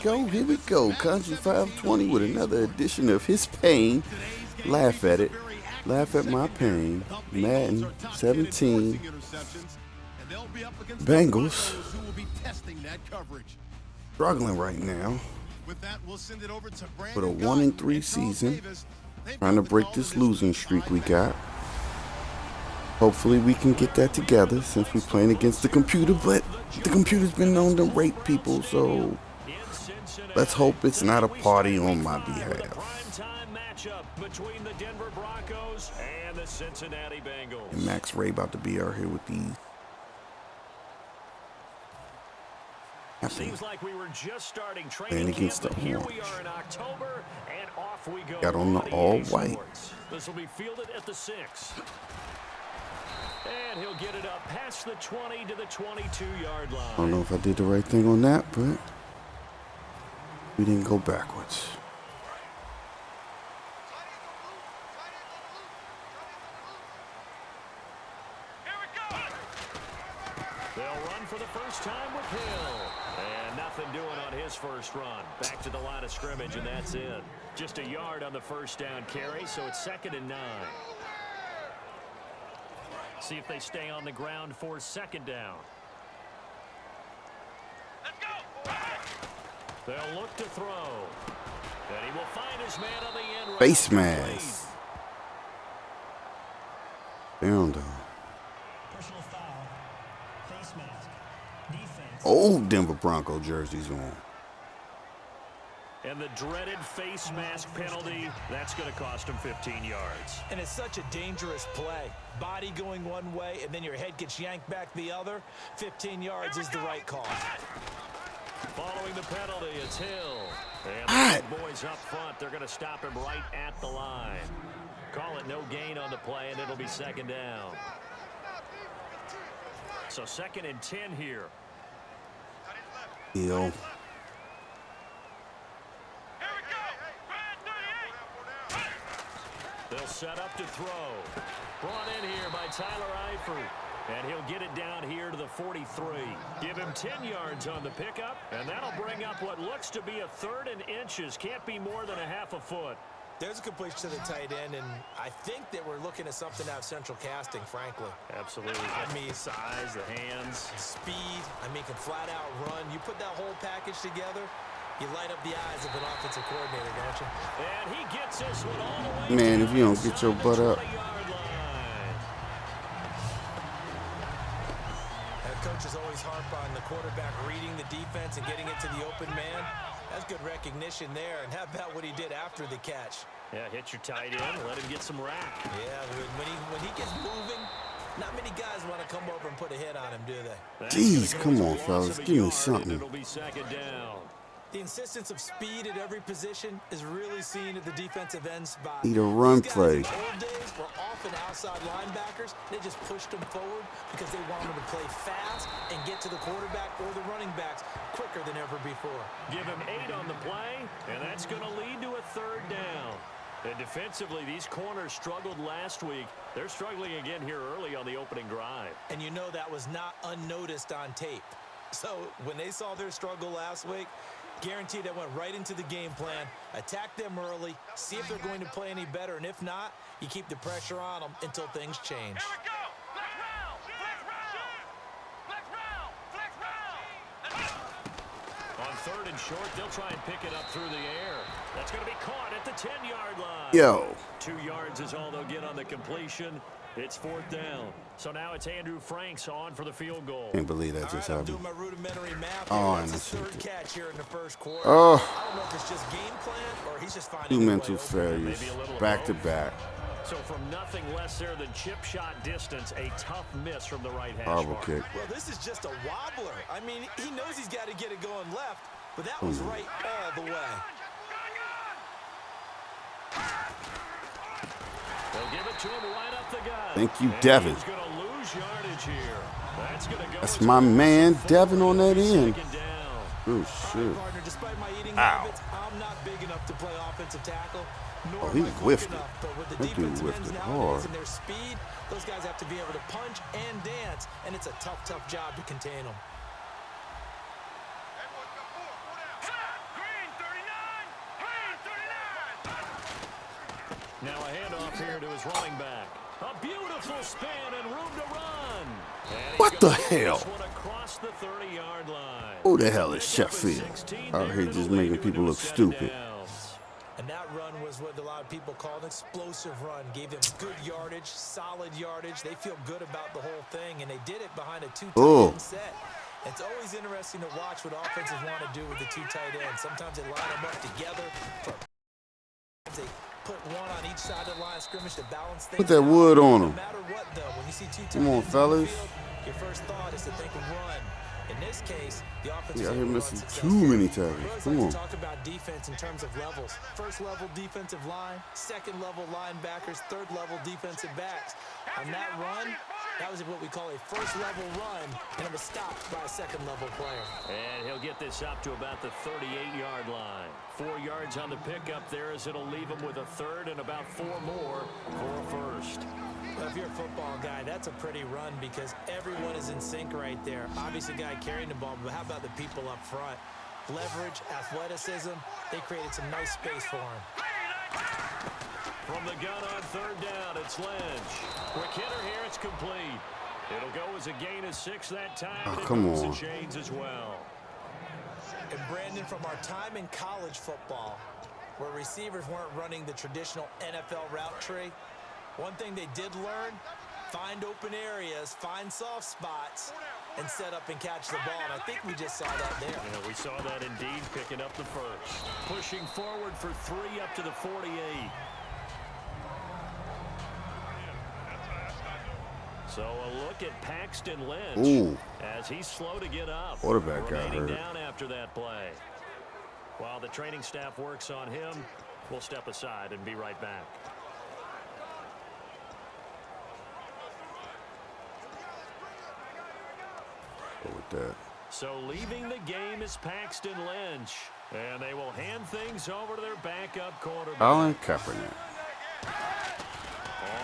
go. Here we go. Country 520 with another edition of his pain. Laugh at it. Laugh at my pain. Madden 17. Bengals. Struggling right now. With a 1-3 season. Trying to break this losing streak we got. Hopefully we can get that together since we're playing against the computer, but the computer's been known to rape people, so let's hope it's not a party on my behalf. And Max Ray about to be out here with these. Seems like we were just starting training against the here we are in October, and off we go. Got on the all white. This will be fielded at the 6. And he'll get it up past the 20 to the 22-yard line. I don't know if I did the right thing on that, but we didn't go backwards. They'll run for the first time with Hill. And nothing doing on his first run. Back to the line of scrimmage, and that's it. Just a yard on the first down carry, so it's 2nd and 9. See if they stay on the ground for 2nd down. Let's go. They'll look to throw. And he will find his man on the end route. Face mask. Down though. Personal foul. Face mask. Defense. Old Denver Bronco jerseys on. And the dreaded face mask penalty, that's going to cost him 15 yards. And it's such a dangerous play. Body going one way, and then your head gets yanked back the other. 15 yards is the right call. Following the penalty, it's Hill. And the boys up front, they're going to stop him right at the line. Call it no gain on the play, and it'll be 2nd down. So 2nd and 10 here. Hill. They'll set up to throw. Brought in here by Tyler Eifert. And he'll get it down here to the 43. Give him 10 yards on the pickup. And that'll bring up what looks to be a 3rd and inches. Can't be more than a half a foot. There's a completion to the tight end, and I think that we're looking at something out of central casting, frankly. Absolutely. I mean, size, the hands. Speed. I mean, can flat out run. You put that whole package together, you light up the eyes of an offensive coordinator, don't you? And he gets this one all the way. Man, if you don't get your butt up. Head coaches always harp on the quarterback reading the defense and getting it to the open man. That's good recognition there. And how about what he did after the catch? Yeah, hit your tight end, let him get some rack. Yeah, when he gets moving, not many guys want to come over and put a hit on him, do they? Jeez, come on, fellas. Give me something. It'll be 2nd down. The insistence of speed at every position is really seen at the defensive end spot. Need a run play. In the old days were often outside linebackers. They just pushed them forward because they wanted them to play fast and get to the quarterback or the running backs quicker than ever before. Give him 8 on the play, and that's going to lead to a 3rd down. And defensively, these corners struggled last week. They're struggling again here early on the opening drive. And you know that was not unnoticed on tape. So when they saw their struggle last week, guaranteed that went right into the game plan. Attack them early, see if they're going to play any better, and if not, you keep the pressure on them until things change. Here we go. Flex round. Flex round. Flex round. On 3rd and short, they'll try and pick it up through the air. That's going to be caught at the 10-yard line. Yo. 2 yards is all they'll get on the completion. It's 4th down. So now it's Andrew Franks on for the field goal. Can't believe that just happened. Doing my rudimentary math. Oh, that's his 3rd catch here in the 1st quarter. Oh. I don't know if it's just game plan or he's just finding 2 mental failures. Back to back. So from nothing less there than chip shot distance, a tough miss from the right hash Horrible mark. kick. Well, this is just a wobbler. I mean, he knows he's got to get it going left, but that was right all the way. They'll give it to him right up the gut. Thank you, Devin. He's going to lose yardage here. That's my man, Devin, on that end. Oh, shit. Partner, despite my eating Ow. habits, I'm not big enough to play offensive tackle. Oh, he whiffed it. But with the That dude defensive whiffed ends it nowadays hard. and their speed, those guys have to be able to punch and dance, and it's a tough, tough job to contain them. Now a handoff here to his running back. A beautiful spin and room to run. And What the he's gonna hell? this one across the 30-yard line. Who the hell is Pick up a Sheffield? 16 Out there here to just the making lead people into look a set of stupid. downs. And that run was what a lot of people call an explosive run. Gave them good yardage, solid yardage. They feel good about the whole thing, and they did it behind a two tight end set. It's always interesting to watch what offenses want to do with the two tight ends. Sometimes they line them up together. They put one on each side of the line of scrimmage to balance things. Put that wood on No them. matter what, though, when you see two tight Come on, ends fellas. in the field, your first thought is to think run. In this case, the offense We is out able here to run missing successfully. too many tackles. We always Come like on. to talk about defense in terms of levels. First level defensive line, second level linebackers, third level defensive backs. On that run, that was what we call a first level run, and it was stopped by a second level player. And he'll get this up to about the 38-yard line. 4 yards on the pickup there as it'll leave him with a third and about 4 more for a first. Well, if you're a football guy, that's a pretty run because everyone is in sync right there. Obviously, the guy carrying the ball, but how about the people up front? Leverage, athleticism, they created some nice space for him. From the gun on third down, it's Lynch. Quick hitter here, it's complete. It'll go as a gain of 6 that time. Oh, and it come moves on. the chains as well. And Brandon, from our time in college football, where receivers weren't running the traditional NFL route tree, one thing they did learn, find open areas, find soft spots, and set up and catch the ball. And I think we just saw that there. Yeah, we saw that indeed, picking up the first. Pushing forward for 3 up to the 48. So a look at Paxton Lynch. Ooh. As he's slow to get up. Quarterback got remaining hurt. down after that play. While the training staff works on him, we'll step aside and be right back. Go with that. So leaving the game is Paxton Lynch. And they will hand things over to their backup quarterback. Colin Kaepernick.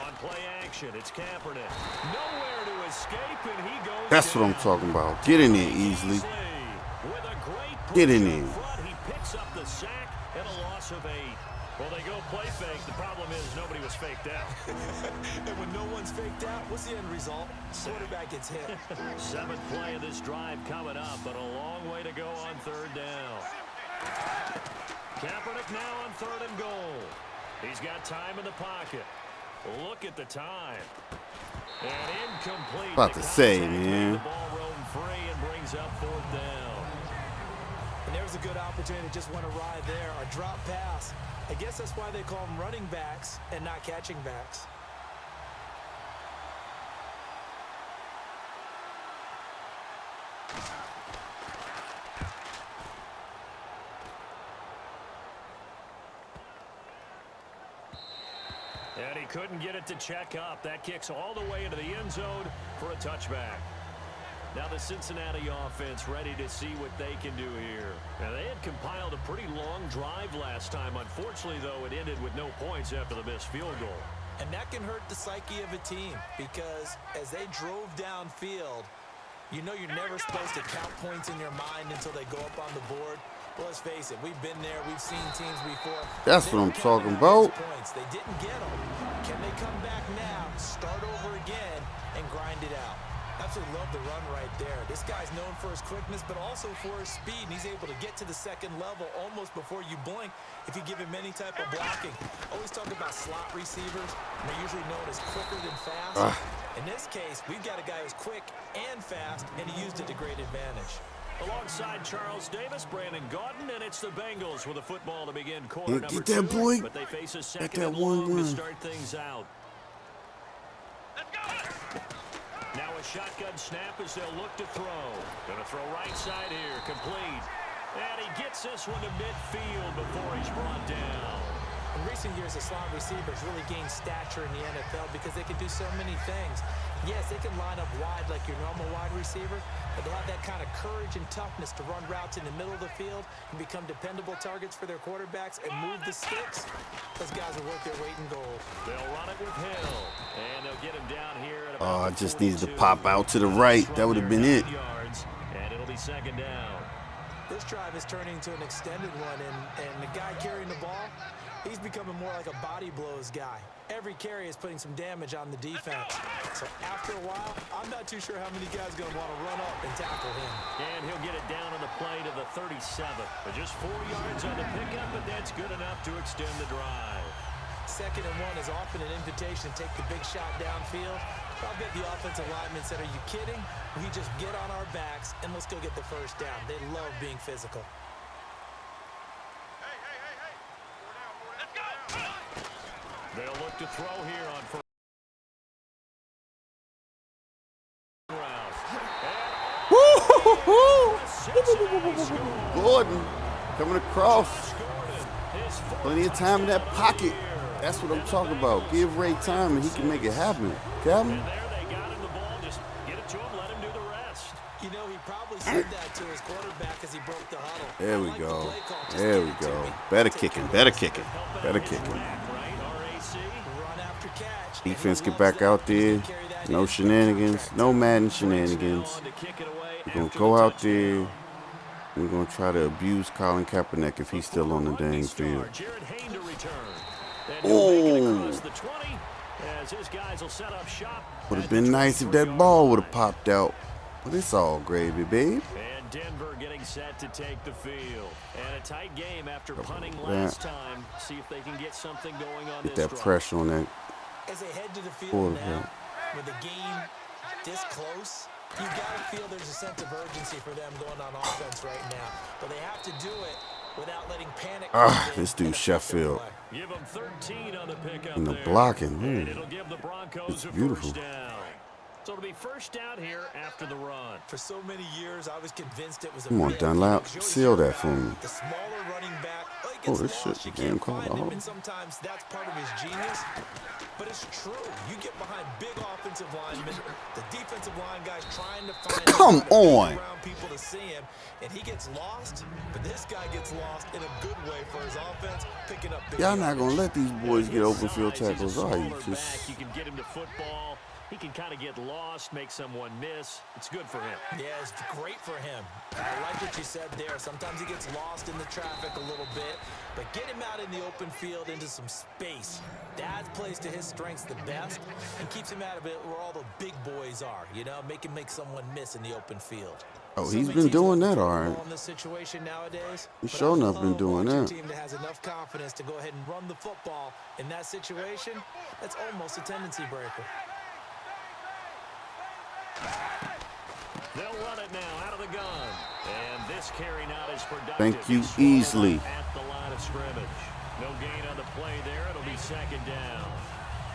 On play action, it's Kaepernick. Nowhere to escape, and he goes That's what I'm down. talking about. Get in there easily. With a great Get in push there. up front, he picks up the sack and a loss of 8. Well, they go play fake. The problem is nobody was faked out. And when no one's faked out, what's the end result? Quarterback gets hit. 7th play of this drive coming up, but a long way to go on third down. Kaepernick now on 3rd and goal. He's got time in the pocket. Look at the time. And incomplete. About The to say, contact made man. The ball roam free and brings up 4th down. And there's a good opportunity to just went awry there. A drop pass. I guess that's why they call them running backs and not catching backs. And he couldn't get it to check up. That kicks all the way into the end zone for a touchback. Now the Cincinnati offense ready to see what they can do here. Now they had compiled a pretty long drive last time. Unfortunately, though, it ended with no points after the missed field goal. And that can hurt the psyche of a team because as they drove downfield, you know you're never supposed to count points in your mind until they go up on the board. Well, let's face it, we've been there. We've seen teams before. That's They what were I'm talking counting on about. those points. They didn't get them. Can they come back now, start over again, and grind it out? Absolutely love the run right there. This guy's known for his quickness, but also for his speed, and he's able to get to the second level almost before you blink if you give him any type of blocking. Always talk about slot receivers, and they're usually known as quicker than fast. In this case, we've got a guy who's quick and fast, and he used it to great advantage. Alongside Charles Davis, Brandon Gaudin, and it's the Bengals with a football to begin quarter Get number that 2. boy. But they face a Get second that and one long to run. start things out. Now a shotgun snap as they'll look to throw. Gonna throw right side here, complete. And he gets this one to midfield before he's brought down. In recent years, the slot receivers really gained stature in the NFL because they can do so many things. Yes, they can line up wide like your normal wide receiver, but they have that kind of courage and toughness to run routes in the middle of the field and become dependable targets for their quarterbacks and move the sticks. Those guys will work their weight in gold. They'll run it with Hill, and they'll get him down here at Oh, about I just needed to 42. pop out to the right. That would have been it. Yards, and it'll be 2nd down. This drive is turning into an extended one, and the guy carrying the ball, he's becoming more like a body blows guy. Every carry is putting some damage on the defense. So after a while, I'm not too sure how many guys are going to want to run up and tackle him. And he'll get it down on the play to the 37. But just 4 yards on the pickup, but that's good enough to extend the drive. 2nd and 1 is often an invitation to take the big shot downfield. I'll bet the offensive lineman said, are you kidding? We just get on our backs and let's go get the first down. They love being physical. They'll look to throw here on first round. Gordon coming across. Plenty of time in that pocket. That's what I'm talking about. Give Ray time and he can make it happen. Calvin? And there they got him the ball. Just get it to him, let him do the rest. You know, he probably said that to his quarterback as he broke the huddle. There we go. There we go. Better kicking. Better kicking. Better kicking. Defense get back out there. No shenanigans. No Madden shenanigans. We're going to go out there. We're going to try to abuse Colin Kaepernick if he's still on the dang field. Oh! Would have been nice if that ball would have popped out. But it's all gravy, babe. And Denver getting set to take the field. And a tight game after punting last time. See if they can get something going on Get this that pressure on that. As they head to the field now, with the game this close, you got to feel there's a sense of urgency for them going on offense right now. But they have to do it without letting panic. This dude Sheffield. Give them 13 on the pickup And the there. blocking. And it'll give the Broncos It's a beautiful. first down. So it'll be first down here after the run. For so many years, I was convinced it was a Come on, Dunlap. Seal that for me. The smaller running back. Oh, this shit damn called off. And sometimes that's part of his genius. But it's true. You get behind big offensive linemen, the defensive line guys trying to find Come on. around people to see him, and he gets lost. But this guy gets lost in a good way for his offense, picking up big Y'all not yards. going to let these boys get open field He's a tackles, are you? smaller Just back. You can get him to football. He can kind of get lost, make someone miss. It's good for him. Yeah, it's great for him. I like what you said there. Sometimes he gets lost in the traffic a little bit, but get him out in the open field into some space. That plays to his strengths the best and keeps him out of it where all the big boys are, you know, make someone miss in the open field. Oh, he's been doing that all right. In this situation nowadays, He's sure enough been doing that. Team that has enough confidence to go ahead and run the football in that situation, that's almost a tendency breaker. They'll run it now out of the gun. And this carry not as productive. Thank you, He's swung easily. at the line of scrimmage. No gain on the play there. It'll be second down.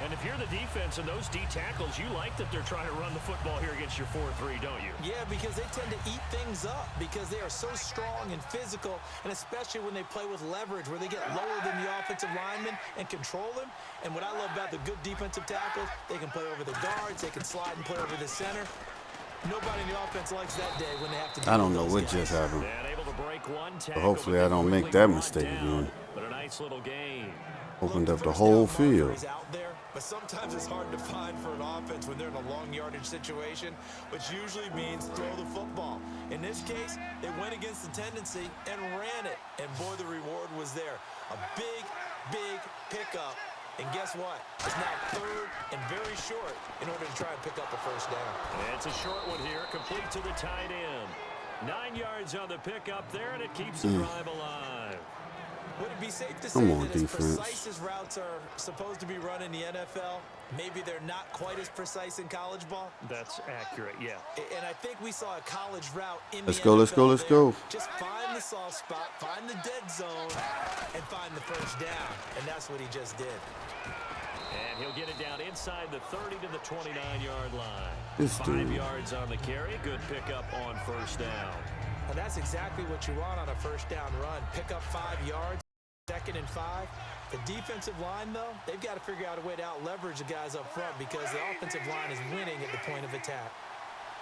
And if you're the defense and those D tackles, you like that they're trying to run the football here against your 4-3, don't you? Yeah, because they tend to eat things up because they are so strong and physical, and especially when they play with leverage where they get lower than the offensive lineman and control him. And what I love about the good defensive tackles, they can play over the guards, they can slide and play over the center. Nobody in the offense likes that day when they have to. I don't know what just happened. And able to break one tackle, But hopefully I don't make that mistake again. But a nice little game. Opened up the whole field. Out there, but sometimes it's hard to find for an offense when they're in a long yardage situation, which usually means throw the football. In this case, they went against the tendency and ran it, and boy, the reward was there. A big, big pickup. And guess what? It's now third and very short in order to try and pick up a first down. And it's a short one here, complete to the tight end. 9 yards on the pickup there, and it keeps the drive alive. Would it be safe to say that as precise as routes are supposed to be run in the NFL, maybe they're not quite as precise in college ball? That's accurate, yeah. And I think we saw a college route in Let's the go, NFL let's go, let's there. go. Just find the soft spot, find the dead zone, and find the first down. And that's what he just did. And he'll get it down inside the 30 to the 29-yard line. This 5 dude. yards on the carry. Good pickup on first down. And that's exactly what you want on a first down run. Pick up 5 yards, 2nd and 5. The defensive line, though, they've got to figure out a way to out-leverage the guys up front because the offensive line is winning at the point of attack.